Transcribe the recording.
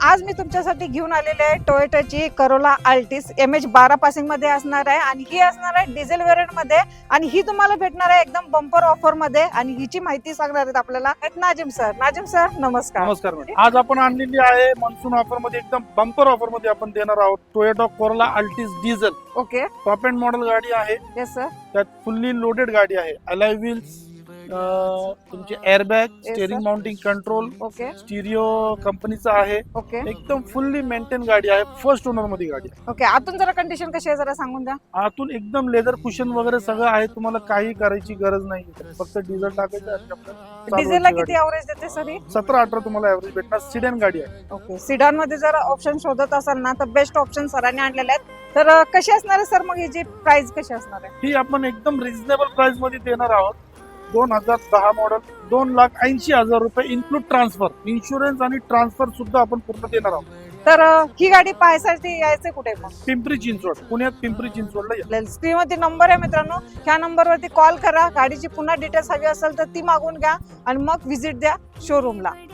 आज मी तुमच्यासाठी घेऊन आलेले आहे टोयोटाची करोला अल्टिस MH12 पासिंग मध्ये असणार आहे आणि ही असणार आहे डिझेल व्हेरियंट मध्ये आणि ही तुम्हाला भेटणार आहे एकदम बंपर ऑफर मध्ये आणि हिची माहिती सांगणार आहेत आपल्याला नाजिम सर नमस्कार. नमस्कार मॅडम. आज आपण आणलेली आहे मान्सून ऑफर मध्ये, एकदम बंपर ऑफर मध्ये आपण देणार आहोत Toyota Corolla Altis diesel. Okay. Top end model गाडी आहे. Yes sir. त्यात फुल्ली लोडेड गाडी आहे. अलॉय व्हील्स, तुमचे airbag, steering mounting control, okay stereo कंपनीचा आहे. ओके एकदम फुल्ली मेंटेन गाडी आहे. फर्स्ट ओनर मध्ये गाडी आहे. ओके. आतून जरा कंडिशन कशी आहे जरा सांगून द्या. आतून एकदम लेदर कुशन वगैरे सगळं आहे. तुम्हाला काही करायची गरज नाही, फक्त डिझेल टाकायचं आणि आपलं डिझेलला किती एव्हरेज देते सर ही? 17-18 तुम्हाला एव्हरेज भेटणार. सिडॅन गाडी आहे. ओके. सिडान मध्ये जर ऑप्शन शोधत असाल ना तर बेस्ट ऑप्शन सरांनी आणलेले आहेत. तर कशी असणार आहे सर मग याची प्राइस कशी असणार आहे? ही आपण एकदम रिझनेबल प्राइस मध्ये देणार आहोत. 2010 मॉडेल, 2,80,000 रुपये इन्क्लूड ट्रान्सफर, इन्शुरन्स आणि ट्रान्सफर सुद्धा आपण पूर्ण देणार आहोत. तर ही गाडी पाहायसाठी यायचं कुठे मग? पिंपरी चिंचवड, पुण्यात पिंपरी चिंचवडला या. आपल्याला स्क्रीनवरती नंबर आहे मित्रांनो, ह्या नंबरवरती कॉल करा. गाडीची पुन्हा डिटेल्स हवी असेल तर ती मागून घ्या आणि मग व्हिजिट द्या शोरूमला.